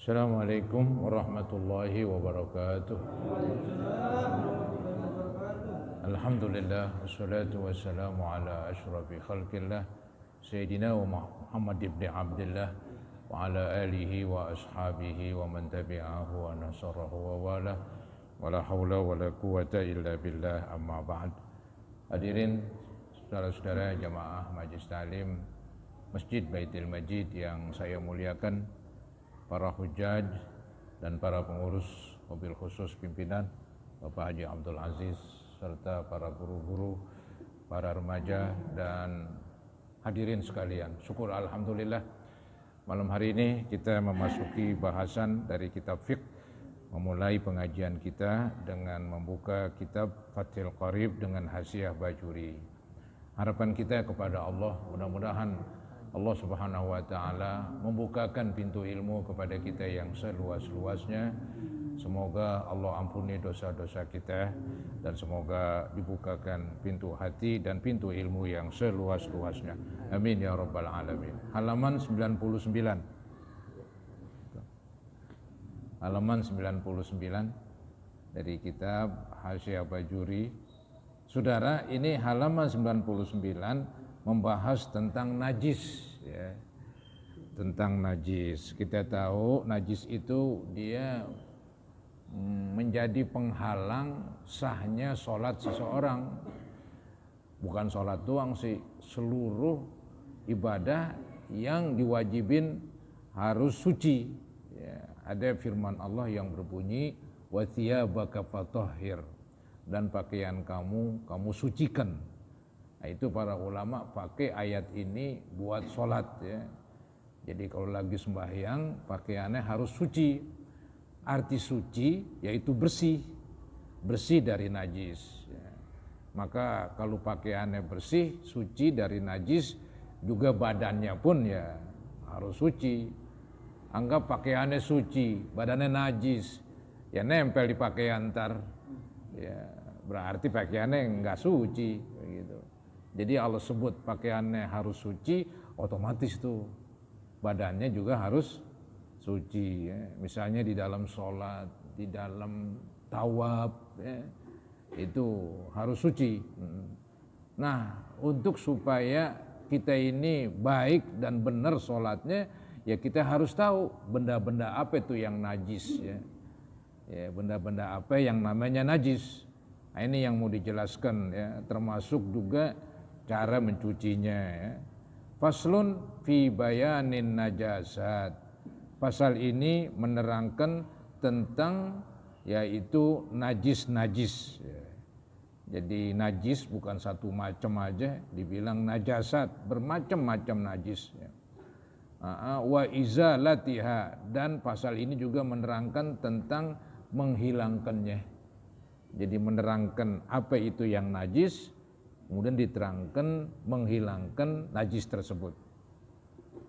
Assalamualaikum warahmatullahi wabarakatuh. Alhamdulillah wassalatu wassalamu ala asyrafil khalqillah Sayyidina wa Muhammad ibn Abdullah wa ala alihi wa ashabihi wa man tabi'ahu wa nasarahu wa wala wala hawla wala quwata illa billah, amma ba'd. Hadirin saudara-saudara jamaah Majelis Ta'lim Masjid Baitul Majid yang saya muliakan, para hujaj dan para pengurus, mobil khusus pimpinan Bapak Haji Abdul Aziz, serta para guru-guru, para remaja dan hadirin sekalian. Syukur alhamdulillah, malam hari ini kita memasuki bahasan dari kitab fiqh, memulai pengajian kita dengan membuka kitab Fathul Qarib dengan Hasyiah Bajuri. Harapan kita kepada Allah, mudah-mudahan Allah Subhanahu wa Ta'ala membukakan pintu ilmu kepada kita yang seluas-luasnya. Semoga Allah ampuni dosa-dosa kita dan semoga dibukakan pintu hati dan pintu ilmu yang seluas-luasnya. Amin ya rabbal alamin. Halaman 99. Halaman 99 dari kitab Hasyiah Bajuri. Saudara, ini halaman 99 membahas tentang najis, ya. Tentang najis. Kita tahu najis itu dia menjadi penghalang sahnya sholat seseorang. Bukan sholat doang sih, seluruh ibadah yang diwajibin harus suci, ya. Ada firman Allah yang berbunyi wa thiyabaka fatahhir, dan pakaian kamu sucikan. Nah, itu para ulama pakai ayat ini buat sholat, ya. Jadi kalau lagi sembahyang pakaiannya harus suci. Arti suci yaitu bersih, bersih dari najis, ya. Maka kalau pakaiannya bersih, suci dari najis, juga badannya pun ya harus suci. Anggap pakaiannya suci, badannya najis, ya nempel di pakaian ntar, ya berarti pakaiannya enggak suci, gitu. Jadi Allah sebut pakaiannya harus suci, otomatis tuh badannya juga harus suci, ya. Misalnya di dalam sholat, di dalam tawaf, ya, itu harus suci. Nah, untuk supaya kita ini baik dan benar sholatnya, ya kita harus tahu benda-benda apa itu yang najis, ya. Ya, benda-benda apa yang namanya najis. Nah, ini yang mau dijelaskan, ya, termasuk juga cara mencucinya, ya. Faslun fi bayanin najasat. Pasal ini menerangkan tentang yaitu najis-najis, ya. Jadi najis bukan satu macam aja, dibilang najasat, bermacam-macam najis, ya. Wa izalatiha, dan pasal ini juga menerangkan tentang menghilangkannya. Jadi menerangkan apa itu yang najis, kemudian diterangkan menghilangkan najis tersebut.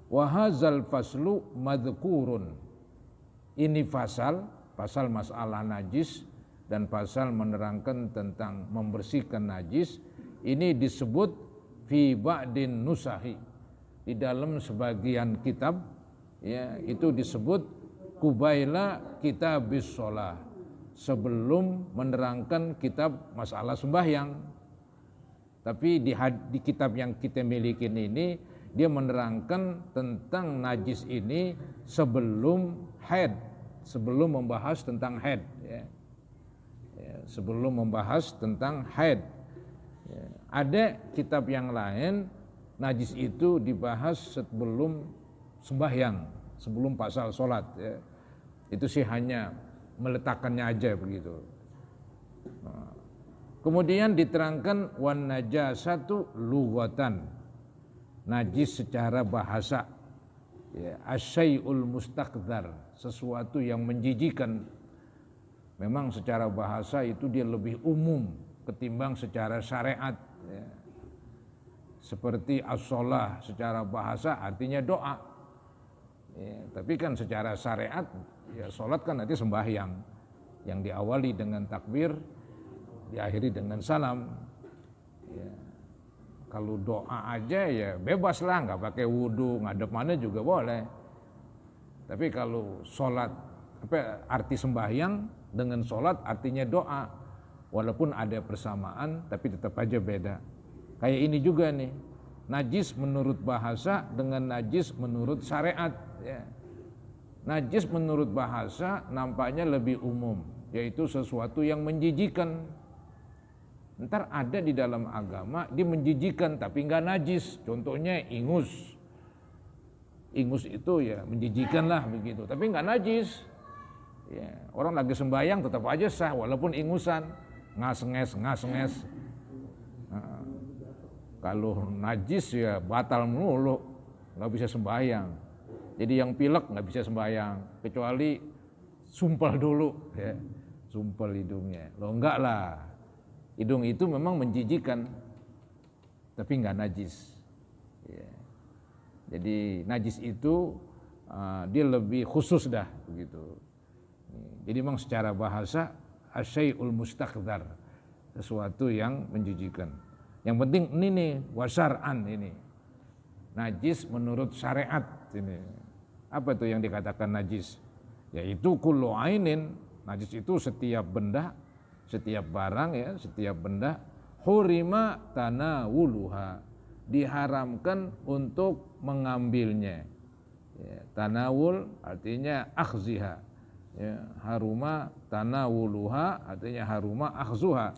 Wa hadzal faslu madhkurun. Ini pasal masalah najis dan pasal menerangkan tentang membersihkan najis, ini disebut fi ba'din nusahi. Di dalam sebagian kitab, ya, itu disebut kubaila kitabis shalah, sebelum menerangkan kitab masalah sembahyang. Tapi di kitab yang kita miliki ini, dia menerangkan tentang najis ini sebelum haid, sebelum membahas tentang haid, ya. Ya, sebelum membahas tentang haid, ya. Ada kitab yang lain najis itu dibahas sebelum sembahyang, sebelum pasal sholat, ya. Itu sih hanya meletakkannya aja begitu. Nah, kemudian diterangkan wan najasatu lughatan, najis secara bahasa, ya, asyai'ul mustakdzar, sesuatu yang menjijikan. Memang secara bahasa itu dia lebih umum ketimbang secara syariat, ya. Seperti as-shalah secara bahasa artinya doa, ya, tapi kan secara syariat ya sholat kan nanti sembahyang yang diawali dengan takbir, diakhiri dengan salam, ya. Kalau doa aja ya bebas lah, nggak pakai wudu, ngadep mana juga boleh. Tapi kalau sholat, arti sembahyang dengan sholat artinya doa. Walaupun ada persamaan, tapi tetap aja beda. Kayak ini juga nih, najis menurut bahasa dengan najis menurut syariat. Ya. Najis menurut bahasa nampaknya lebih umum, yaitu sesuatu yang menjijikan. Ntar ada di dalam agama dia menjijikan tapi nggak najis. Contohnya ingus. Ingus itu ya menjijikan lah begitu, tapi nggak najis. Ya, orang lagi sembahyang tetap aja sah walaupun ingusan, ngas-nges. Nah, kalau najis ya batal melulu, nggak bisa sembahyang. Jadi yang pilek nggak bisa sembahyang, kecuali sumpel dulu, ya, sumpel hidungnya. Loh enggak lah, hidung itu memang menjijikan, tapi nggak najis. Ya. Jadi najis itu dia lebih khusus dah, begitu. Jadi memang secara bahasa asyai'ul mustakdzar, sesuatu yang menjijikan. Yang penting ini nih wasar'an ini. Najis menurut syariat ini. Apa itu yang dikatakan najis? Yaitu kullu ainin, najis itu setiap benda, setiap barang ya, setiap benda hurima tanawuluha, diharamkan untuk mengambilnya. Ya, tanawul artinya akhziha. Ya, haruma tanawuluha artinya haruma akhzuha,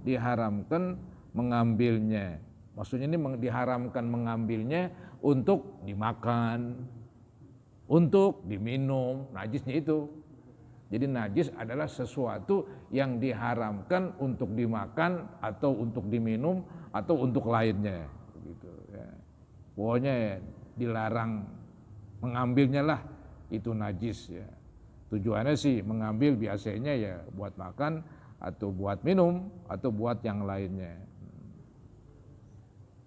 diharamkan mengambilnya. Maksudnya ini diharamkan mengambilnya untuk dimakan, untuk diminum, najisnya itu. Jadi najis adalah sesuatu yang diharamkan untuk dimakan atau untuk diminum atau untuk lainnya. Begitu, ya. Pokoknya ya, dilarang mengambilnya lah, itu najis ya. Tujuannya sih mengambil biasanya ya buat makan atau buat minum atau buat yang lainnya.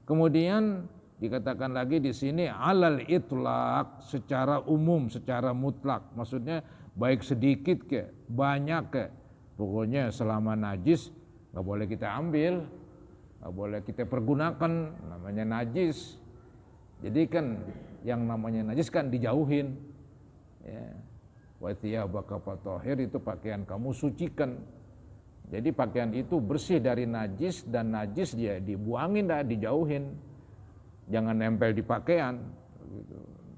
Kemudian dikatakan lagi di sini alal itlaq, secara umum, secara mutlak. Maksudnya baik sedikit ke banyak ke, pokoknya selama najis nggak boleh kita ambil, nggak boleh kita pergunakan, namanya najis. Jadi kan yang namanya najis kan dijauhin. Ya. Wa thiyabaka fatahhir, itu pakaian kamu sucikan. Jadi pakaian itu bersih dari najis, dan najis dia dibuangin dah, dijauhin. Jangan nempel di pakaian.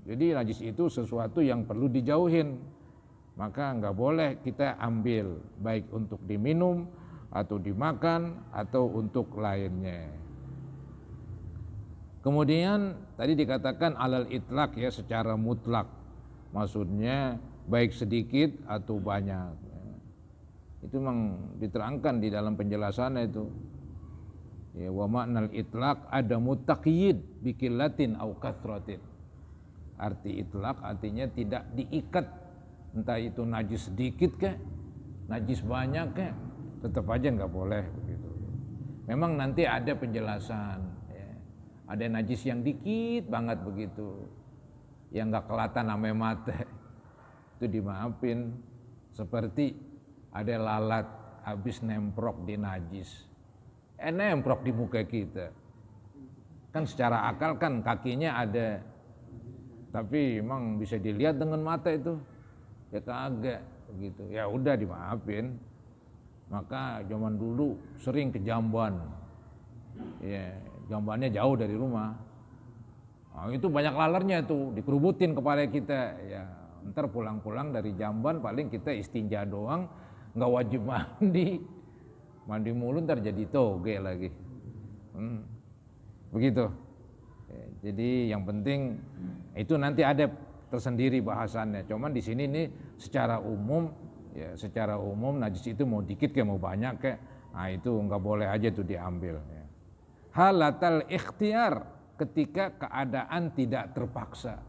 Jadi najis itu sesuatu yang perlu dijauhin. Maka nggak boleh kita ambil, baik untuk diminum atau dimakan atau untuk lainnya. Kemudian tadi dikatakan alal itlaq ya, secara mutlak. Maksudnya baik sedikit atau banyak. Itu memang diterangkan di dalam penjelasannya itu. Ya, wa ma'nal itlaq adamu taqyid biqillatin au kathratin. Arti itlaq artinya tidak diikat, entah itu najis sedikit kah, najis banyak kah, tetap aja nggak boleh begitu. Memang nanti ada penjelasan, ya. Ada najis yang dikit banget begitu, yang nggak kelihatan ame mata, itu dimaafin. Seperti ada lalat habis nemprok di najis, nemprok di muka kita, kan secara akal kan kakinya ada, tapi emang bisa dilihat dengan mata itu, ya kagak begitu. Ya udah dimaafin. Maka zaman dulu sering ke jamban, ya jambannya jauh dari rumah, nah, itu banyak lalernya tuh, dikerubutin kepala kita. Ya ntar pulang-pulang dari jamban paling kita istinja doang, nggak wajib mandi mulu, ntar jadi toge lagi. Begitu. Jadi yang penting itu nanti ada tersendiri bahasannya. Cuman di sini nih secara umum, ya secara umum najis itu mau dikit kayak mau banyak kayak, nah itu nggak boleh aja tuh diambil. Halatal ikhtiar, ketika keadaan tidak terpaksa.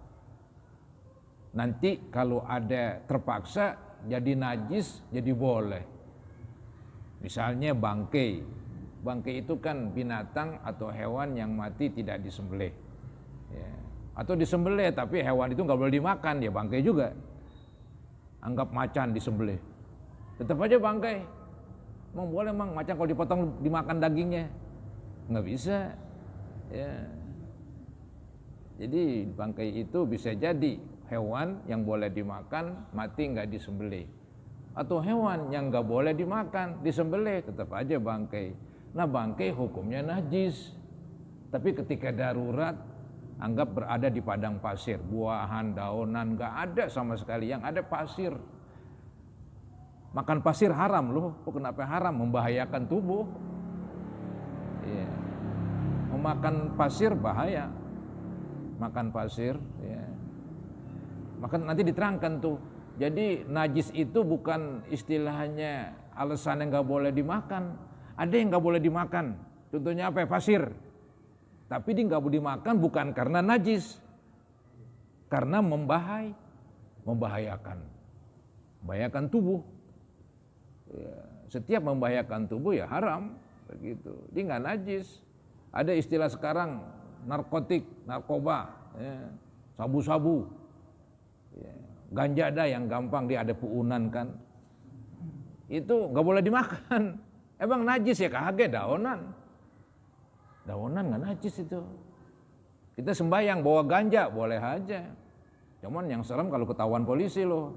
Nanti kalau ada terpaksa jadi najis, jadi boleh. Misalnya bangkai. Bangkai itu kan binatang atau hewan yang mati tidak disembelih. Ya. Atau disembelih tapi hewan itu nggak boleh dimakan, ya bangkai juga. Anggap macan disembelih, tetap aja bangkai. Emang boleh emang macan kalau dipotong dimakan dagingnya? Nggak bisa. Ya. Jadi bangkai itu bisa jadi hewan yang boleh dimakan mati nggak disembelih, atau hewan yang nggak boleh dimakan disembelih tetap aja bangkai. Nah bangkai hukumnya najis, tapi ketika darurat anggap berada di padang pasir, buahan, daunan nggak ada sama sekali, yang ada pasir. Makan pasir haram loh. Kenapa haram? Membahayakan tubuh. Ya. Memakan pasir bahaya. Makan pasir, ya. Maka nanti diterangkan tuh. Jadi najis itu bukan istilahnya alasan yang nggak boleh dimakan. Ada yang nggak boleh dimakan. Contohnya apa? Pasir. Tapi dia nggak boleh dimakan bukan karena najis, karena membahayakan tubuh. Ya, setiap membahayakan tubuh ya haram, begitu. Dia nggak najis. Ada istilah sekarang narkotik, narkoba, ya, sabu-sabu, ya, ganja ada yang gampang dia ada puunan kan, itu nggak boleh dimakan. Emang najis ya kagak, daunan nggak najis itu. Kita sembahyang bawa ganja boleh aja, cuman yang serem kalau ketahuan polisi loh.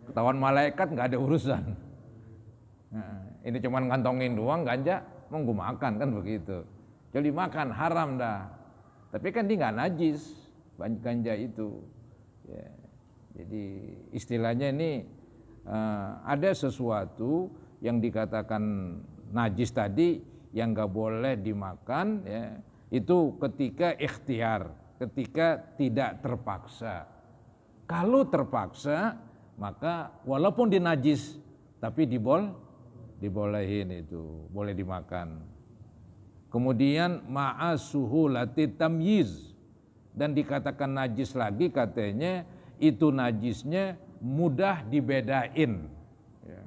Ketahuan malaikat nggak ada urusan. Nah, ini cuman ngantongin doang ganja, mau gue makan kan begitu. Jadi makan haram dah. Tapi kan dia nggak najis ganja itu. Ya, jadi istilahnya ini ada sesuatu yang dikatakan najis tadi yang nggak boleh dimakan, ya, itu ketika ikhtiar, ketika tidak terpaksa. Kalau terpaksa maka walaupun dia najis tapi dibolehin, itu boleh dimakan. Kemudian ma'asuhulati tamyiz, dan dikatakan najis lagi katanya itu najisnya mudah dibedain, ya,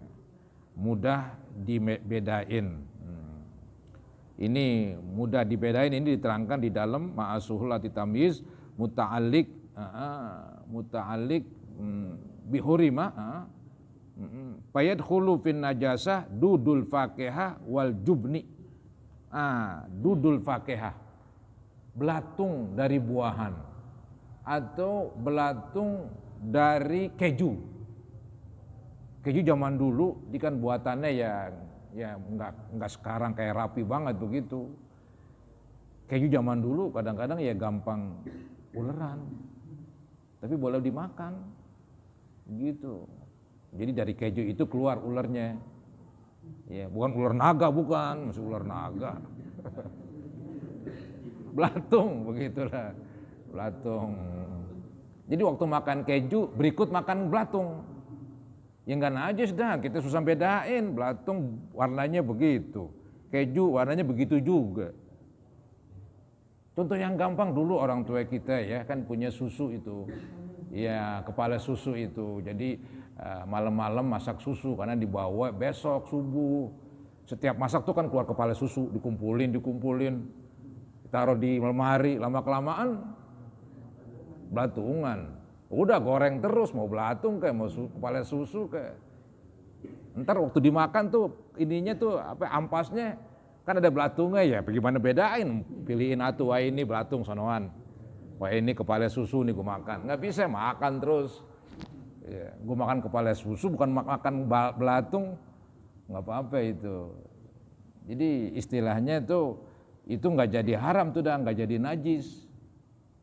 mudah dibedain. Ini mudah dibedain, ini diterangkan di dalam ma'asuhulati tamyiz muta'alliq bihurima fayadkhulu fin najasah dudul fakihah wal jubni. Dudul fakihah, belatung dari buahan atau belatung dari keju. Keju zaman dulu kan buatannya ya enggak sekarang kayak rapi banget begitu. Keju zaman dulu kadang-kadang ya gampang uleran, tapi boleh dimakan gitu. Jadi dari keju itu keluar ularnya, ya bukan ular naga, bukan, masih ular naga. Belatung begitulah, belatung. Jadi waktu makan keju berikut makan belatung, ya nggak najis dah, kita susah bedain. Belatung warnanya begitu, keju warnanya begitu juga. Contoh yang gampang, dulu orang tua kita ya kan punya susu itu. Ya kepala susu itu, jadi malam-malam masak susu karena dibawa besok subuh. Setiap masak tuh kan keluar kepala susu, dikumpulin, taruh di lemari, lama-kelamaan belatungan. Udah goreng terus, mau belatung kayak mau kepala susu kayak. Ntar waktu dimakan tuh ininya tuh ampasnya kan ada belatungnya ya, bagaimana bedain? Pilihin atuh, wah ini belatung sonoan. Wah ini kepala susu nih gue makan, nggak bisa makan terus. Ya, gue makan kepala susu bukan makan belatung, nggak apa-apa itu. Jadi istilahnya itu nggak jadi haram tuh, nggak jadi najis,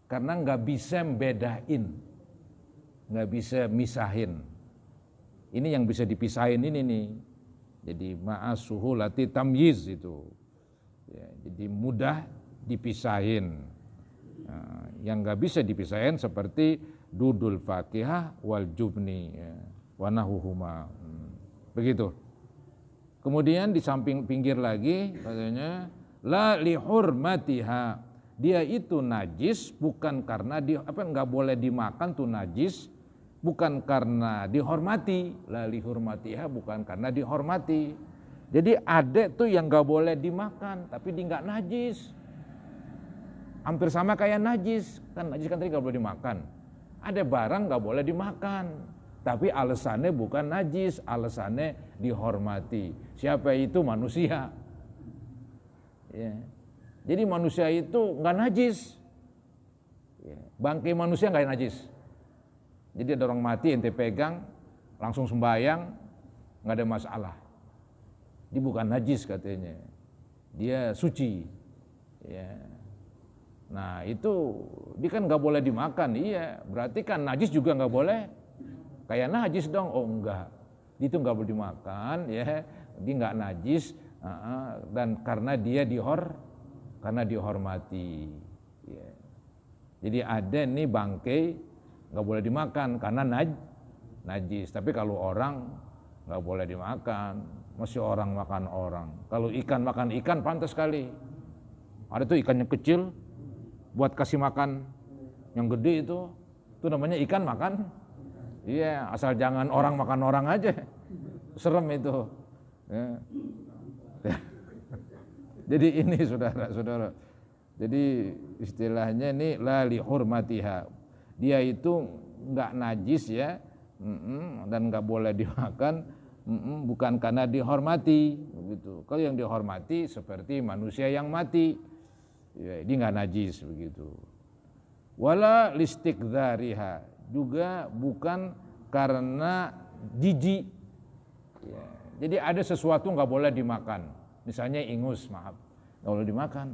karena nggak bisa bedain, nggak bisa misahin. Ini yang bisa dipisahin ini nih. Jadi ma'asuhulati tamyiz itu, ya, jadi mudah dipisahin. Nah, yang nggak bisa dipisahin seperti dudul fakihah wal jubni, ya, wa nahuhuma. Begitu. Kemudian di samping pinggir lagi katanya la lihurmatiha, dia itu najis bukan karena nggak boleh dimakan tuh najis, bukan karena dihormati. La lihurmatiha bukan karena dihormati. Jadi ada tuh yang nggak boleh dimakan tapi dia nggak najis. Hampir sama kayak najis, kan najis kan tadi nggak boleh dimakan. Ada barang nggak boleh dimakan, tapi alasannya bukan najis, alasannya dihormati. Siapa itu? Manusia. Ya. Jadi manusia itu nggak najis. Ya. Bangkai manusia nggak najis. Jadi ada orang mati ente pegang langsung sembahyang nggak ada masalah. Dia bukan najis katanya, dia suci. Ya. Nah itu dia kan nggak boleh dimakan, iya. Berarti kan najis juga nggak boleh. Kayak najis dong, oh enggak. Itu nggak boleh dimakan, ya. Dia nggak najis dan karena dia dihormati. Ya. Jadi ada nih bangkai nggak boleh dimakan karena najis. Tapi kalau orang nggak boleh dimakan, masih orang makan orang. Kalau ikan makan ikan pantas sekali. Ada tuh ikannya kecil, buat kasih makan yang gede itu namanya ikan makan. Iya, asal jangan orang makan orang aja, serem itu. Ya. Jadi ini saudara-saudara. Jadi istilahnya ini la li hurmatiha. Dia itu nggak najis ya, dan nggak boleh dimakan, bukan karena dihormati, begitu. Kalau yang dihormati seperti manusia yang mati, ya, dia nggak najis begitu. Wala listikdzariha, juga bukan karena jijik. Ya, jadi ada sesuatu nggak boleh dimakan, misalnya ingus, maaf, nggak boleh dimakan.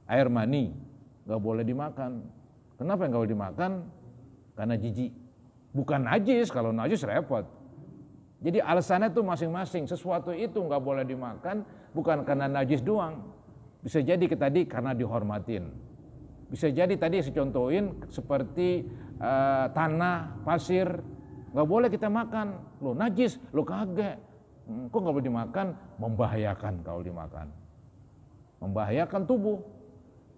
Air mani nggak boleh dimakan. Kenapa nggak boleh dimakan? Karena jijik. Bukan najis, kalau najis repot. Jadi alasannya tuh masing-masing. Sesuatu itu nggak boleh dimakan bukan karena najis doang. Bisa jadi tadi karena dihormatin. Bisa jadi tadi saya contohin seperti tanah, pasir, nggak boleh kita makan. Lo najis, lo kagak. Kok nggak boleh dimakan? Membahayakan kalau dimakan. Membahayakan tubuh.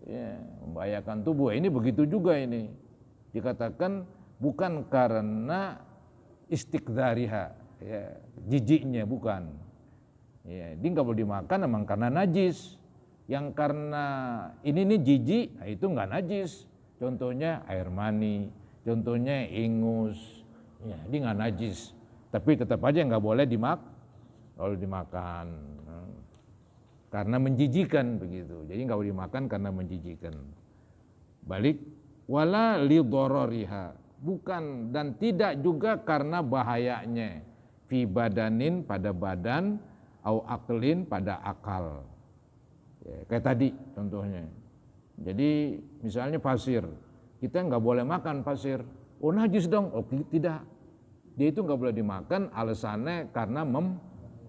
Ya, membahayakan tubuh. Ini begitu juga ini. Dikatakan bukan karena istikdzariha, ya, jijiknya bukan. Ya, dia nggak boleh dimakan memang karena najis. Yang karena ini nih jijik, nah itu nggak najis. Contohnya air mani, contohnya ingus, ya, dia nggak najis. Tapi tetap aja nggak boleh dimakan. Karena menjijikan begitu. Jadi nggak boleh dimakan karena menjijikan. Balik wala lidororiha, bukan dan tidak juga karena bahayanya. Fi badanin pada badan, au aklin pada akal. Ya, kayak tadi contohnya. Jadi misalnya pasir, kita nggak boleh makan pasir. Oh najis dong? Oh tidak. Dia itu nggak boleh dimakan alasannya karena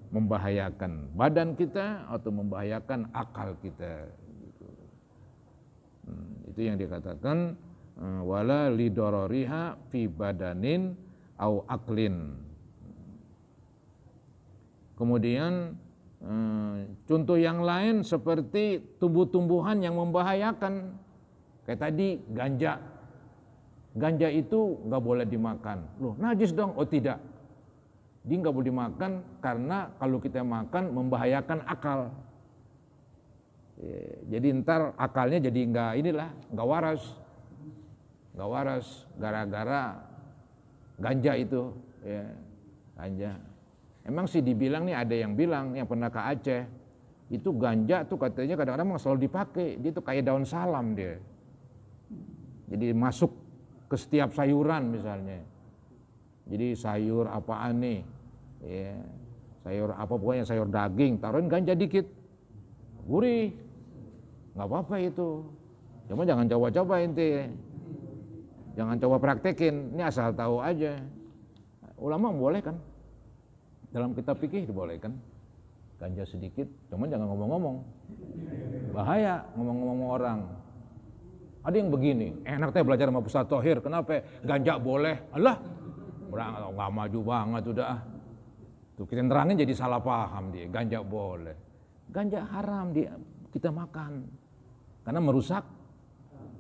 membahayakan badan kita atau membahayakan akal kita. Itu yang dikatakan wala lidororiha fi badanin au aklin. Kemudian contoh yang lain seperti tumbuh-tumbuhan yang membahayakan. Kayak tadi ganja. Ganja itu nggak boleh dimakan. Loh najis dong? Oh tidak. Dia nggak boleh dimakan karena kalau kita makan membahayakan akal. Jadi ntar akalnya jadi nggak waras gara-gara ganja itu, ya, ganja. Emang sih dibilang nih, ada yang bilang yang pernah ke Aceh itu ganja tuh katanya kadang-kadang selalu dipakai, dia tuh kayak daun salam dia. Jadi masuk ke setiap sayuran misalnya. Jadi sayur apaan nih, ya, sayur apa pokoknya sayur daging, taruhin ganja dikit, gurih, nggak apa-apa itu. Cuma jangan coba-coba ente, jangan coba praktekin, ini asal tahu aja. Ulama membolehkan, dalam kitab fikih dibolehkan ganja sedikit, cuma jangan ngomong-ngomong, bahaya ngomong-ngomong orang. Ada yang begini, enak teh belajar sama Ustaz Thohir, kenapa ganja boleh? Alah, nggak maju banget udah. Tuh kita terangin jadi salah paham dia, ganja boleh. Ganja haram dia kita makan karena merusak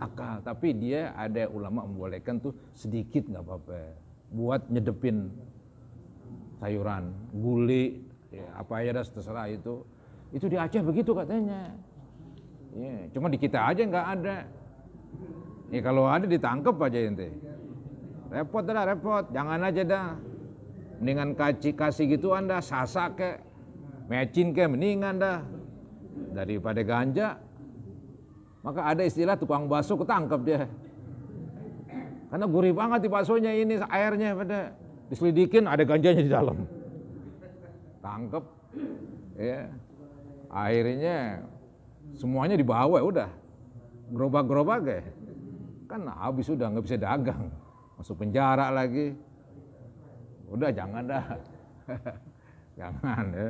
akal, tapi dia ada ulama membolehkan tuh sedikit nggak apa-apa buat nyedepin sayuran, gulai, ya, apa aja dah terserah itu di Aceh begitu katanya. Ya, cuma di kita aja nggak ada. Ya kalau ada ditangkap aja ente. Repot dah, repot. Jangan aja dah. Mendingan kasih gitu anda sasak ke, mecin ke, mendingan dah daripada ganja. Maka ada istilah tukang bakso ketangkep dia. Karena gurih banget di baksonya ini airnya, pada diselidikin ada ganjanya di dalam. Tangkep, ya. Akhirnya semuanya dibawa udah, gerobak-gerobak ya. Kan habis udah nggak bisa dagang, masuk penjara lagi. Udah jangan dah, jangan ya.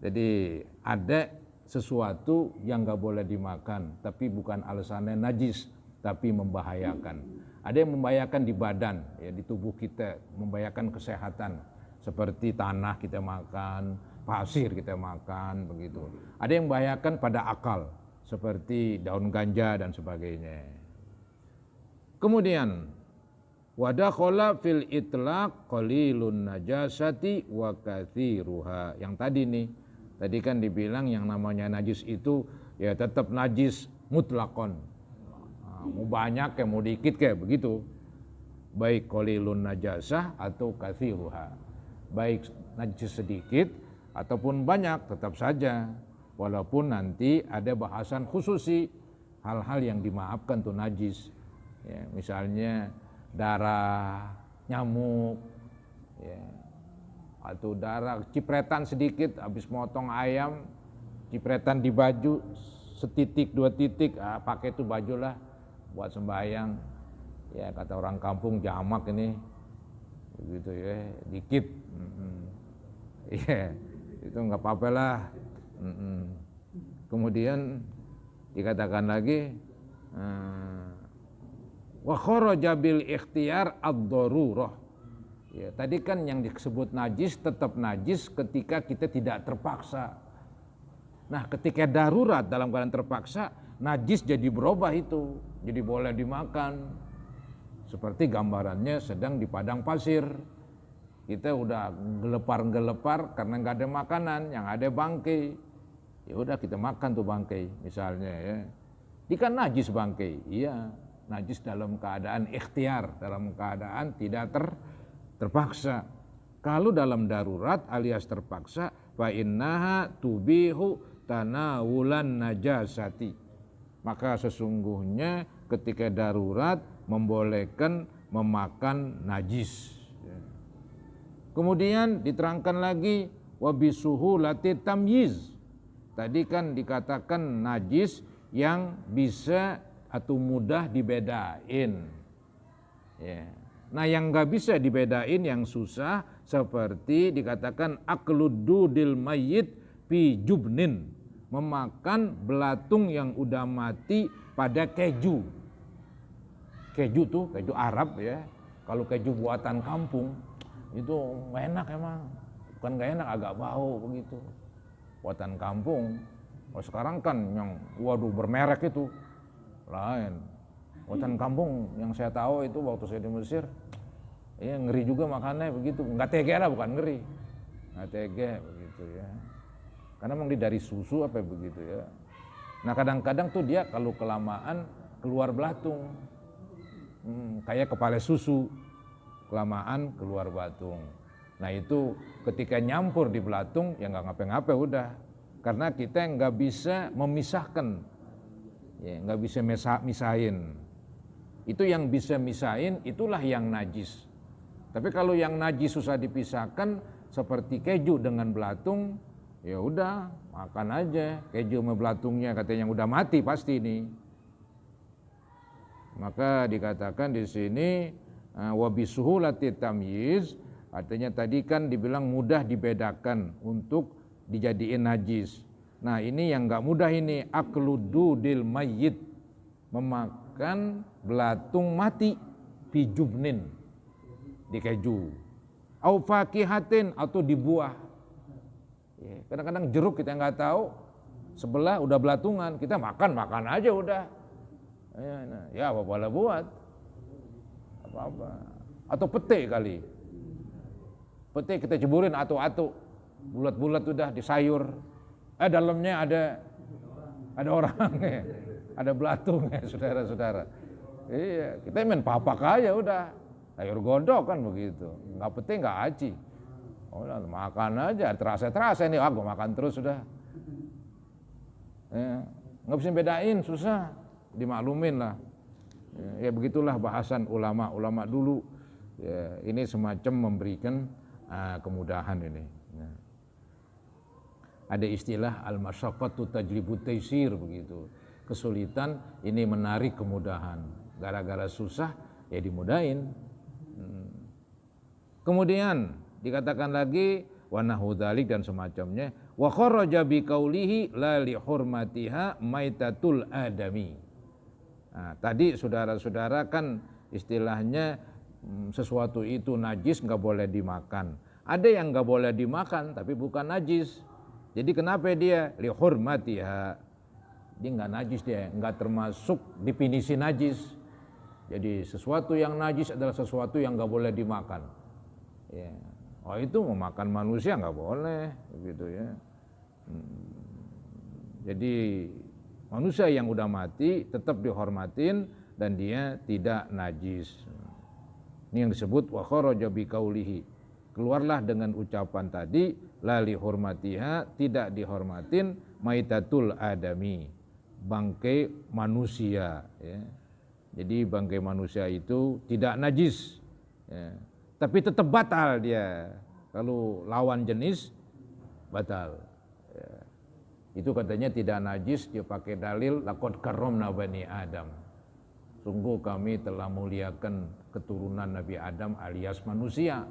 Jadi ada sesuatu yang nggak boleh dimakan, tapi bukan alasannya najis, tapi membahayakan. Ada yang membahayakan di badan, ya di tubuh kita, membahayakan kesehatan. Seperti tanah kita makan, pasir kita makan, begitu. Ada yang membahayakan pada akal, seperti daun ganja dan sebagainya. Kemudian wadakhala fil itlaq qalilun najasati wa katsiruha. Yang tadi kan dibilang yang namanya najis itu ya tetap najis mutlakon. Mau banyak kayak mau dikit kayak begitu. Baik qalilun najasah atau katsiruha. Baik najis sedikit ataupun banyak tetap saja. Walaupun nanti ada bahasan khususi hal-hal yang dimaafkan tuh najis. Ya, misalnya darah nyamuk, ya, atau darah cipretan sedikit habis motong ayam, cipretan di baju setitik 2 titik, pakai itu baju lah buat sembahyang. Ya kata orang kampung jamak ini, begitu ya, dikit, ya itu nggak apa-apa lah. Kemudian dikatakan lagi. Wa kharaja bil ikhtiyar ad-darurah. Ya, tadi kan yang disebut najis tetap najis ketika kita tidak terpaksa. Nah, ketika darurat dalam keadaan terpaksa, najis jadi berubah itu, jadi boleh dimakan. Seperti gambarannya sedang di padang pasir. Kita udah gelepar-gelepar karena nggak ada makanan, yang ada bangkai. Ya udah kita makan tuh bangkai misalnya ya. Ini kan najis bangkai, iya. Najis dalam keadaan ikhtiar, dalam keadaan tidak terpaksa. Kalau dalam darurat alias terpaksa, fa innaha tubihu tanawulan najasati. Maka sesungguhnya ketika darurat membolehkan memakan najis. Kemudian diterangkan lagi wabisuhulati tamyiz. Tadi kan dikatakan najis yang bisa atau mudah dibedain. Ya. Nah yang nggak bisa dibedain, yang susah, seperti dikatakan aklududil mayyit fi jubnin, memakan belatung yang udah mati pada keju. Keju tuh keju Arab ya. Kalau keju buatan kampung itu nggak enak emang, bukan nggak enak, agak bau begitu. Buatan kampung. Oh sekarang kan yang waduh bermerek itu lain. Buatan kampung yang saya tahu itu waktu saya di Mesir, ya ngeri juga makannya begitu. Nggak tege lah, bukan ngeri, nggak tege begitu ya. Karena memang dari susu apa begitu ya. Nah kadang-kadang tuh dia kalau kelamaan keluar belatung, kayak kepala susu, kelamaan keluar belatung. Nah itu ketika nyampur di belatung ya nggak ngapa-ngapa udah, karena kita nggak bisa memisahkan. Ya, nggak bisa misahin. Itu yang bisa misahin itulah yang najis. Tapi kalau yang najis susah dipisahkan seperti keju dengan belatung, ya udah makan aja keju sama belatungnya, katanya yang udah mati pasti ini. Maka dikatakan di sini wabisuhulati tamyiz, artinya tadi kan dibilang mudah dibedakan untuk dijadiin najis. Nah ini yang nggak mudah ini, aklududil mayyit, memakan belatung mati fi jubnin, di keju, au fakihatin, atau di buah. Kadang-kadang jeruk kita nggak tahu, sebelah udah belatungan, kita makan aja udah. Ya apa-apa buat, apa-apa. Atau pete kali, pete kita ceburin atu-atu, bulat-bulat udah di sayur. Dalamnya ada orangnya, ada belatungnya, saudara-saudara. Iya, kita main papak aja udah, sayur godok kan begitu, nggak pete nggak aci. Udah makan aja, terasa ini, gue makan terus sudah. Ya, nggak bisa bedain, susah dimaklumin lah. Ya begitulah bahasan ulama dulu. Ya, ini semacam memberikan kemudahan ini. Ya. Ada istilah al-masyaqqatu tajlibu taysir begitu. Kesulitan ini menarik kemudahan. Gara-gara susah ya dimudahin. Kemudian dikatakan lagi wa nahu dzalik dan semacamnya wa kharaja bi qaulihi la li hurmatiha maitatul adami. Nah, tadi saudara-saudara kan istilahnya sesuatu itu najis nggak boleh dimakan. Ada yang nggak boleh dimakan tapi bukan najis. Jadi kenapa dia li hurmatiha? Dia nggak najis, dia nggak termasuk definisi najis. Jadi sesuatu yang najis adalah sesuatu yang nggak boleh dimakan. Ya. Oh itu memakan manusia nggak boleh, begitu ya. Jadi manusia yang udah mati tetap dihormatin dan dia tidak najis. Ini yang disebut wa kharaja bi qaulihi. Keluarlah dengan ucapan tadi la li hurmatiha, tidak dihormatin maitatul adami, bangkai manusia ya. Jadi bangkai manusia itu tidak najis ya. Tapi tetap batal dia. Kalau lawan jenis batal ya. Itu katanya tidak najis, dia pakai dalil laqad karramna bani Adam. Sungguh kami telah muliakan keturunan Nabi Adam alias manusia.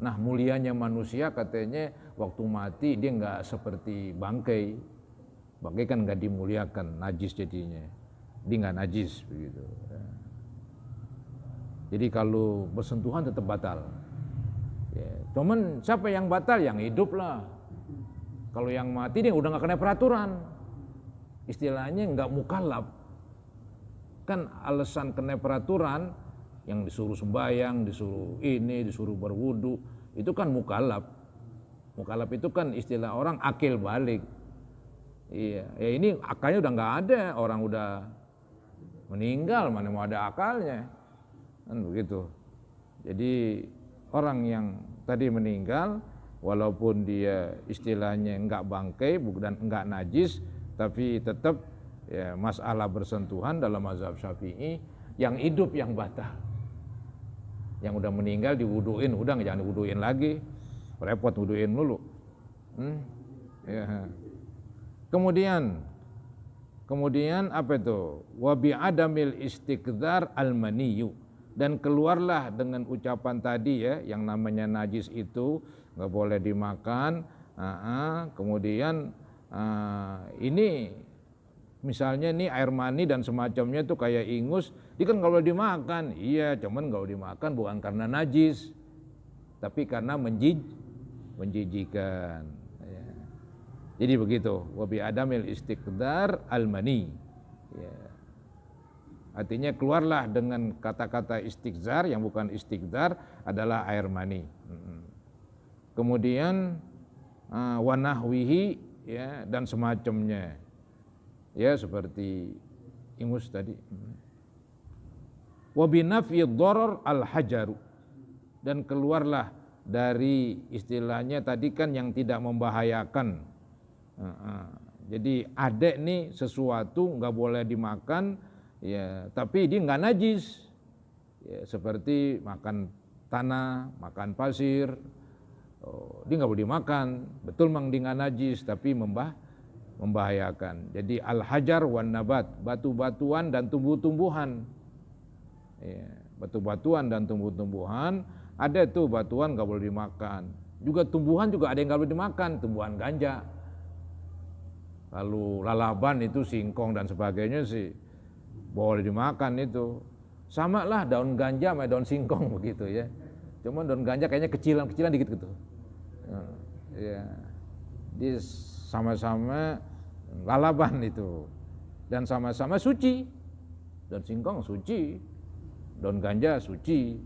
Nah mulianya manusia katanya waktu mati dia nggak seperti bangkai. Bangkai kan nggak dimuliakan, najis jadinya. Dia nggak najis begitu. Jadi kalau bersentuhan tetap batal. Ya, cuman siapa yang batal? Yang hidup lah. Kalau yang mati dia udah nggak kena peraturan. Istilahnya nggak mukallaf. Kan alasan kena peraturan yang disuruh sembahyang, disuruh ini, disuruh berwudu, itu kan mukallaf. Mukallaf itu kan istilah orang akil balik. Iya, ya ini akalnya udah nggak ada, orang udah meninggal, mana mau ada akalnya, kan begitu. Jadi orang yang tadi meninggal, walaupun dia istilahnya nggak bangkai dan nggak najis, tapi tetap ya masalah bersentuhan dalam mazhab Syafi'i, yang hidup yang batal. Yang udah meninggal diwuduin, udah jangan diwuduin lagi, repot wuduin dulu. Ya. Kemudian apa itu? Wa bi adamil istiqdar al maniyu, dan keluarlah dengan ucapan tadi ya, yang namanya najis itu nggak boleh dimakan. Kemudian ini misalnya nih air mani dan semacamnya itu kayak ingus, dia kan nggak boleh dimakan. Iya, cuman nggak boleh dimakan bukan karena najis, tapi karena menjijikan. Ya. Jadi begitu. Wabi adamil istiqdar al mani. Ya. Artinya keluarlah dengan kata-kata istiqzar, yang bukan istiqdar adalah air mani. Kemudian wanahwihi ya, dan semacamnya. Ya seperti ingus tadi. Wa binafi dharar al-hajaru, dan keluarlah dari istilahnya tadi kan yang tidak membahayakan. Jadi adek nih sesuatu nggak boleh dimakan ya, tapi dia nggak najis. Ya, seperti makan tanah, makan pasir, dia nggak boleh dimakan. Betul mang dia nggak najis, tapi membahayakan. Jadi al-hajar wan nabat, batu-batuan dan tumbuh-tumbuhan. Ya, batu-batuan dan tumbuh-tumbuhan, ada tuh batuan nggak boleh dimakan. Juga tumbuhan juga ada yang nggak boleh dimakan, tumbuhan ganja. Lalu lalaban itu singkong dan sebagainya sih boleh dimakan itu. Sama lah daun ganja sama daun singkong begitu ya. Cuman daun ganja kayaknya kecilan dikit gitu. Ya, dia sama-sama lalaban itu dan sama-sama suci. Daun singkong suci, daun ganja suci.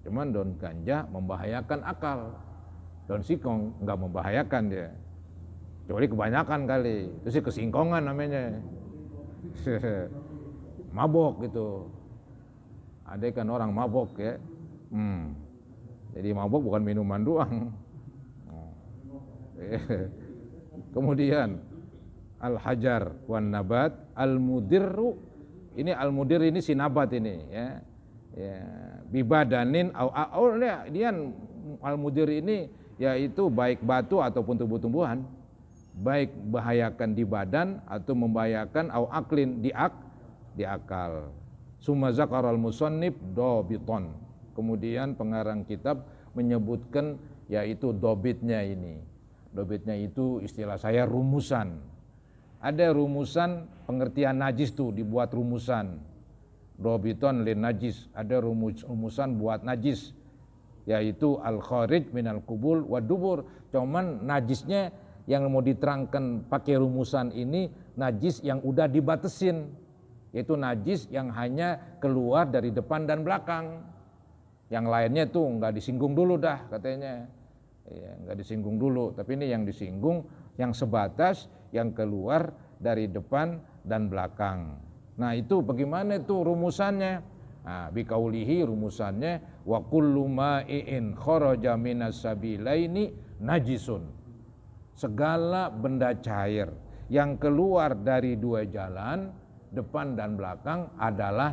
Cuman daun ganja membahayakan akal, daun singkong nggak membahayakan dia. Kecuali kebanyakan kali, itu sih kesingkongan namanya. Mabok gitu. Ada kan orang mabok ya. Jadi mabok bukan minuman doang. Kemudian al-hajar wan nabat al-mudirru Ini al-mudir ini sinabat ini ya. Ya, bibadanin dia al-mudir ini yaitu baik batu ataupun tumbuh-tumbuhan, baik bahayakan di badan atau membahayakan au aklin di akal. Summa zakaral musannif dobiton. Kemudian pengarang kitab menyebutkan yaitu dobitnya ini. Dobitnya itu istilah saya rumusan. Ada rumusan pengertian najis tuh dibuat rumusan. Dobiton lin najis, ada rumusan buat najis, yaitu al-kharij minal qubul wa dubur. Cuman najisnya yang mau diterangkan pakai rumusan ini najis yang udah dibatesin, yaitu najis yang hanya keluar dari depan dan belakang. Yang lainnya tuh nggak disinggung dulu dah katanya, ya, nggak disinggung dulu. Tapi ini yang disinggung yang sebatas yang keluar dari depan dan belakang. Nah itu bagaimana itu rumusannya? Nah, biqaulihi rumusannya wa kullu ma'in kharaja minas sabilaini najisun. Segala benda cair yang keluar dari dua jalan, depan dan belakang adalah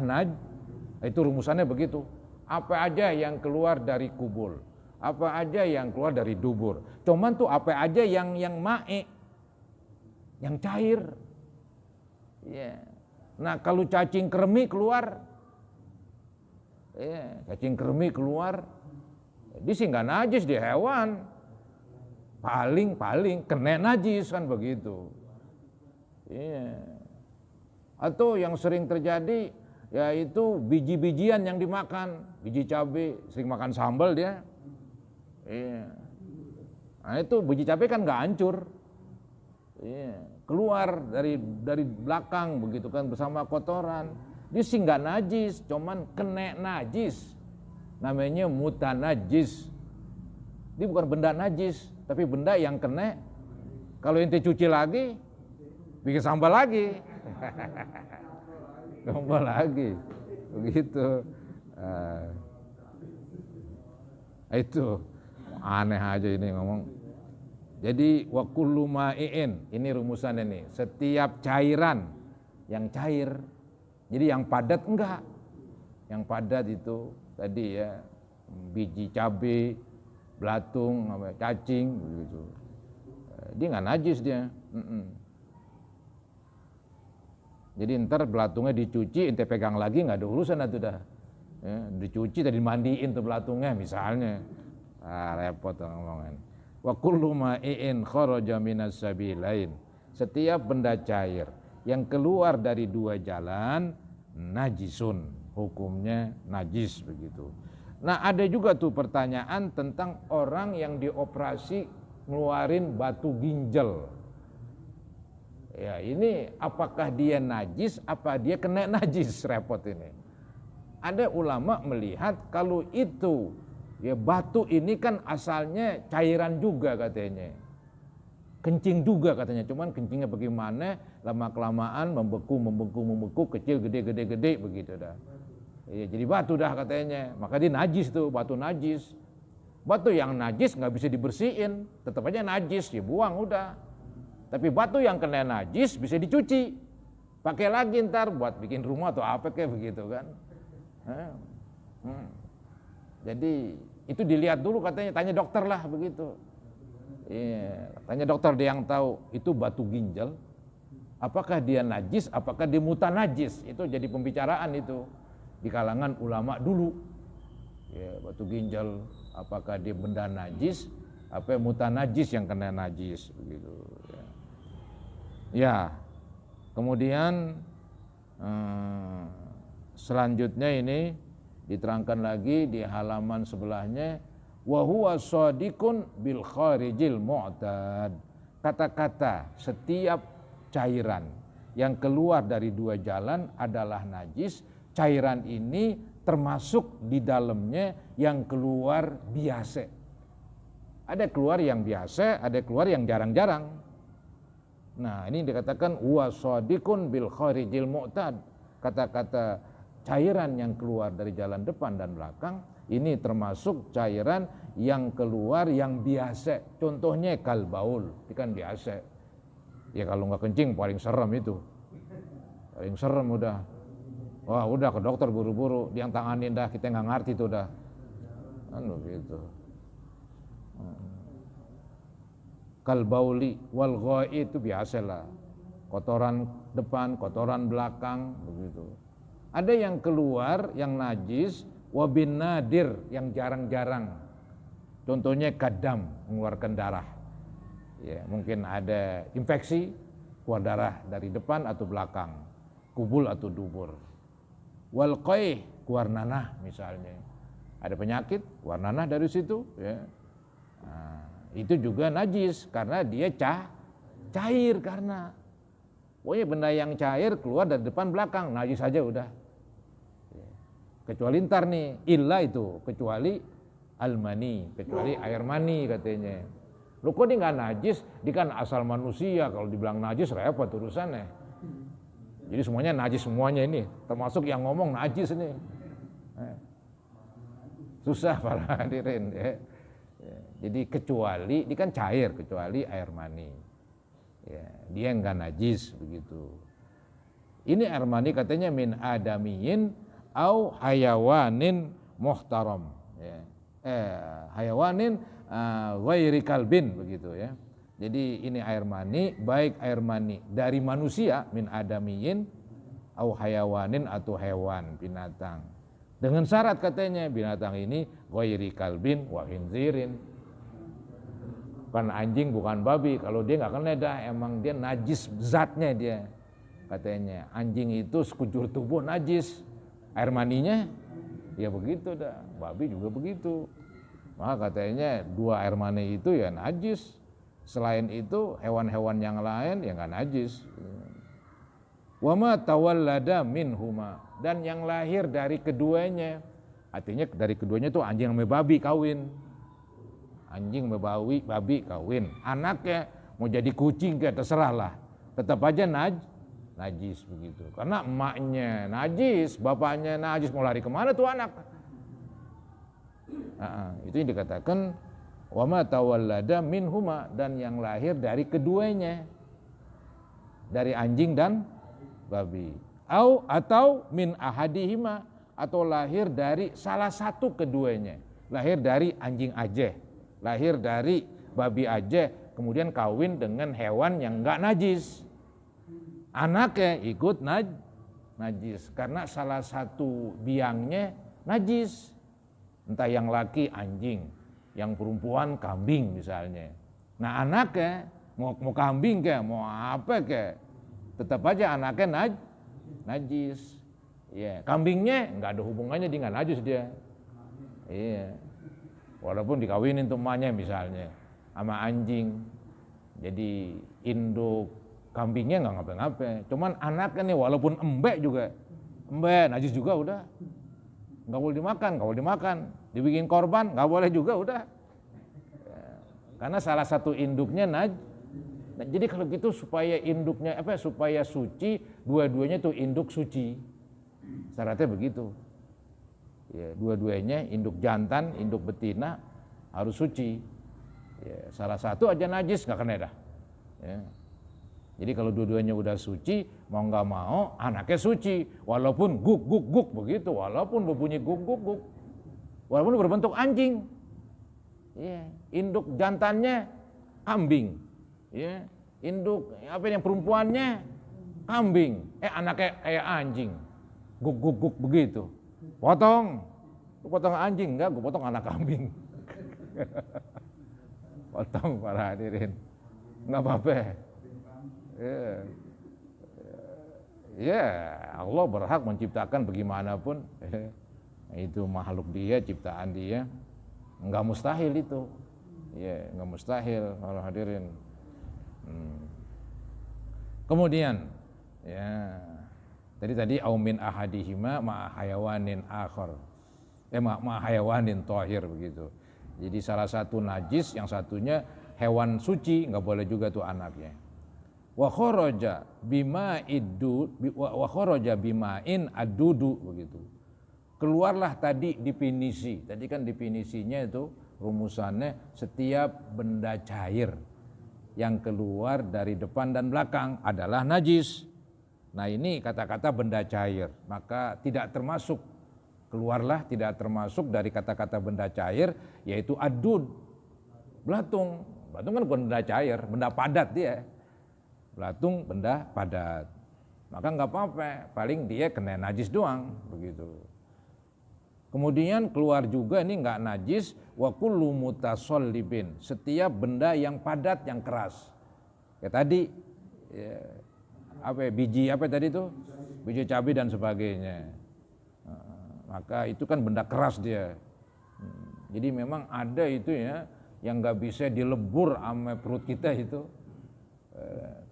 itu rumusannya begitu. Apa aja yang keluar dari kubul, apa aja yang keluar dari dubur. Cuman tuh apa aja yang ma'i, yang cair. Ya. Nah kalau cacing kremi keluar, cacing kremi keluar, dia sih nggak najis, dia hewan, paling kena najis kan begitu. Iya. Atau yang sering terjadi yaitu biji-bijian yang dimakan, biji cabai, sering makan sambal dia. Iya. Nah itu biji cabai kan nggak hancur. Iya. Keluar dari belakang begitu kan bersama kotoran. Dia sih nggak najis, cuman kena najis. Namanya mutanajis. Dia bukan benda najis, tapi benda yang kena. Kalau ente cuci lagi, bikin sambal lagi. Sambal lagi. Begitu. Itu aneh aja ini ngomong. Jadi wa kullu ma'in, ini rumusannya nih, setiap cairan yang cair. Jadi yang padat enggak. Yang padat itu tadi ya biji cabai, belatung, cacing begitu. Dia enggak najis dia. Jadi ntar belatungnya dicuci, ente pegang lagi enggak ada urusan itu dah. Ya, dicuci tadi dimandiin tuh belatungnya misalnya. Repot ngomongin. Wa kullu ma'in kharaja minas sabilain. Setiap benda cair yang keluar dari dua jalan najisun, hukumnya najis begitu. Nah, ada juga tuh pertanyaan tentang orang yang dioperasi ngeluarin batu ginjal. Ya, ini apakah dia najis apa dia kena najis, repot ini. Ada ulama melihat kalau itu ya batu ini kan asalnya cairan juga katanya, kencing juga katanya, cuman kencingnya bagaimana lama-kelamaan membeku, kecil, gede begitu dah. Ya, jadi batu dah katanya, maka dia najis tuh, batu najis. Batu yang najis nggak bisa dibersihin, tetap aja najis, ya buang udah. Tapi batu yang kena najis bisa dicuci, pakai lagi ntar buat bikin rumah atau apa kayak begitu kan. Jadi itu dilihat dulu katanya, tanya dokter lah begitu. Iya, tanya dokter dia yang tahu itu batu ginjal. Apakah dia najis, apakah dia mutanajis? Itu jadi pembicaraan itu di kalangan ulama dulu. Ya, batu ginjal apakah dia benda najis, apa mutanajis yang kena najis begitu. Ya, kemudian selanjutnya ini diterangkan lagi di halaman sebelahnya, wa huwa shadiqun bil kharijil mu'tad. Kata-kata setiap cairan yang keluar dari dua jalan adalah najis. Cairan ini termasuk di dalamnya yang keluar biasa. Ada keluar yang biasa, ada keluar yang jarang-jarang. Nah, ini dikatakan wa shadiqun bil kharijil mu'tad. Kata-kata cairan yang keluar dari jalan depan dan belakang ini termasuk cairan yang keluar yang biasa. Contohnya kalbaul, itu kan biasa. Ya kalau nggak kencing paling serem itu, paling serem udah. Wah udah ke dokter buru-buru, dia yang tanganin dah, kita nggak ngerti tuh dah. Gitu. Kalbauli wal ghai itu biasalah. Kotoran depan, kotoran belakang, begitu. Ada yang keluar yang najis, wabin nadir yang jarang-jarang. Contohnya kadam, mengeluarkan darah. Ya, mungkin ada infeksi, keluar darah dari depan atau belakang, kubul atau dubur. Wal qai, keluar nanah misalnya. Ada penyakit, keluar nanah dari situ, ya. Nah, itu juga najis karena dia cair karena pokoknya benda yang cair keluar dari depan belakang, najis saja udah. Kecuali ntar nih, illa itu, kecuali almani, kecuali air mani katanya. Lu kok dia nggak najis, dia kan asal manusia, kalau dibilang najis repot urusannya. Jadi semuanya najis semuanya ini, termasuk yang ngomong najis ini. Susah para hadirin ya. Jadi kecuali, dia kan cair, kecuali air mani. Ya, dia nggak najis begitu. Ini air mani katanya min adamiyin au hayawanin muhtaram. Ya. Hayawanin ghairi kalbin begitu ya. Jadi ini air mani, baik air mani dari manusia min adamiyin au hayawanin atau hewan binatang. Dengan syarat katanya binatang ini ghairi kalbin wa khinzirin. Bukan anjing, bukan babi. Kalau dia nggak kena dah, emang dia najis zatnya dia. Katanya anjing itu sekujur tubuh najis. Air maninya ya begitu dah. Babi juga begitu. Maka katanya dua air mani itu ya najis. Selain itu hewan-hewan yang lain ya nggak najis. Wa ma tawallada minhuma, dan yang lahir dari keduanya. Artinya dari keduanya itu anjing sama babi kawin. Anjing sama babi kawin. Anaknya mau jadi kucing kayak terserah lah. Tetap aja najis begitu. Karena emaknya najis, bapaknya najis, mau lari kemana tuh anak? Itu yang dikatakan wa ma tawallada minhuma, dan yang lahir dari keduanya, dari anjing dan babi. Atau min ahadihima, atau lahir dari salah satu keduanya, lahir dari anjing aja, lahir dari babi aja, kemudian kawin dengan hewan yang enggak najis. Anaknya ikut najis karena salah satu biangnya najis. Entah yang laki anjing, yang perempuan kambing misalnya. Nah anaknya mau kambing kayak, mau apa kayak, tetap aja anaknya najis. Iya, kambingnya nggak ada hubungannya dengan najis dia. Iya, walaupun dikawinin tuh emaknya misalnya sama anjing, jadi induk kambingnya nggak ngapa-ngapa. Cuman anaknya nih walaupun embek juga, najis juga udah. Nggak boleh dimakan, dibikin korban nggak boleh juga udah. Karena salah satu induknya najis. Nah, jadi kalau gitu supaya induknya supaya suci, dua-duanya tuh induk suci. Syaratnya begitu. Ya, dua-duanya induk jantan, induk betina harus suci. Ya, salah satu aja najis nggak kena dah. Ya. Jadi kalau dua-duanya udah suci, mau nggak mau anaknya suci, walaupun guk begitu, walaupun berbunyi guk, walaupun berbentuk anjing. Ya, induk jantannya kambing. Ya, induk yang perempuannya kambing, anaknya kayak anjing, guk begitu. Potong anjing, enggak, gue potong anak kambing. Potong para hadirin, nggak apa-apa. Ya, Allah berhak menciptakan bagaimanapun. Itu makhluk dia, ciptaan dia, nggak mustahil itu. Ya, nggak mustahil para hadirin. Kemudian ya tadi aumin ahadihima ma hayawanin akhar, ma hayawanin thahir begitu. Jadi salah satu najis, yang satunya hewan suci, nggak boleh juga tuh anaknya. Wa kharaja bima'in adudu begitu. Keluarlah tadi definisi. Tadi kan definisinya itu rumusannya setiap benda cair yang keluar dari depan dan belakang adalah najis. Nah ini kata-kata benda cair, maka tidak termasuk, keluarlah tidak termasuk dari kata-kata benda cair, yaitu adud, belatung. Belatung kan bukan benda cair, benda padat dia. Belatung benda padat. Maka nggak apa-apa, paling dia kena najis doang, begitu. Kemudian keluar juga ini nggak najis, wa kullu mutasallibin, setiap benda yang padat, yang keras. Kayak tadi, ya, biji apa tadi tuh, biji cabai dan sebagainya. Maka itu kan benda keras dia. Jadi memang ada itu ya yang nggak bisa dilebur sama perut kita itu.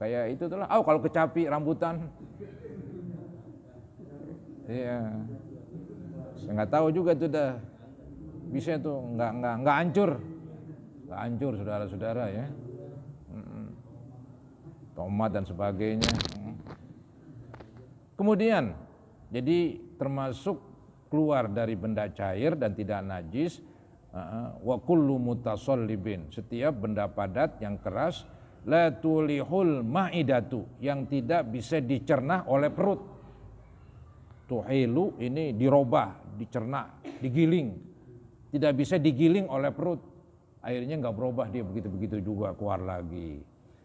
Kayak itu tuh lah. Kalau kecapi rambutan, iya, saya nggak tahu juga tuh dah. Bisa tuh nggak hancur, saudara-saudara ya. Tomat dan sebagainya. Kemudian, jadi termasuk keluar dari benda cair dan tidak najis, wa kullu mutasallibin, setiap benda padat yang keras, la tulihul ma'idatu, yang tidak bisa dicerna oleh perut. Tuhilu ini dirobah, dicerna, digiling, tidak bisa digiling oleh perut. Akhirnya nggak berubah, dia begitu-begitu juga keluar lagi.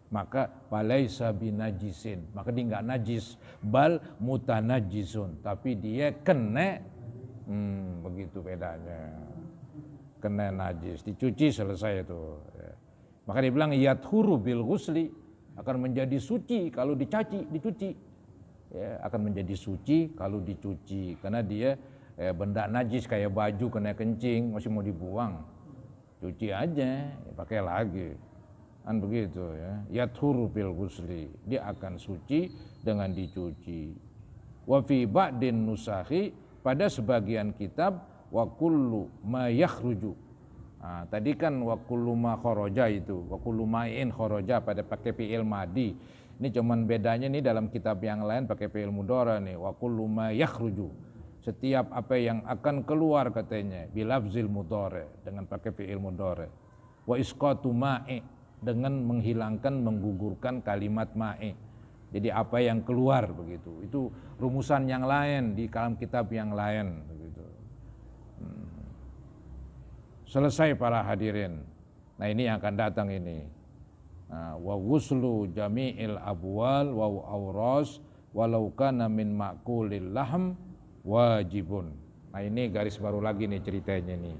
Maka falaisa binajisin, maka dia nggak najis, bal mutanajisun, tapi dia kena, begitu bedanya, kena najis, dicuci selesai itu. Maka dia bilang yathuru bil ghusli, akan menjadi suci kalau dicuci, ya, akan menjadi suci kalau dicuci, karena dia benda najis kayak baju kena kencing masih mau dibuang, cuci aja, pakai lagi. Kan begitu ya, yathuru bil ghusli, dia akan suci dengan dicuci. Wa fi ba'din nusahi, pada sebagian kitab, wa kullu ma yakhruju. Nah, tadi kan wa kullu ma kharaja itu, wa kullu ma'in kharaja pada pakai fi'il madi. Ini cuman bedanya nih dalam kitab yang lain pakai fi'il mudhari nih, wa kullu ma yakhruju. Setiap apa yang akan keluar katanya bilafzil mudhari, dengan pakai fi'il mudhari. Wa isqatu ma'i, dengan menghilangkan, menggugurkan kalimat ma'i. Jadi apa yang keluar begitu. Itu rumusan yang lain di dalam kitab yang lain begitu. Selesai para hadirin. Nah ini yang akan datang ini. Wa ghuslu jami'il abwal wa awras walau kana min ma'kulil lahm wajibun. Nah ini garis baru lagi nih ceritanya nih.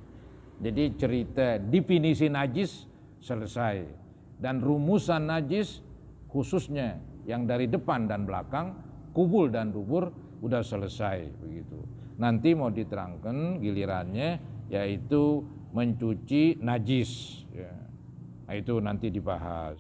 Jadi cerita definisi najis selesai. Dan rumusan najis khususnya yang dari depan dan belakang, kubul dan dubur, udah selesai begitu. Nanti mau diterangkan gilirannya yaitu mencuci najis ya. Nah itu nanti dibahas.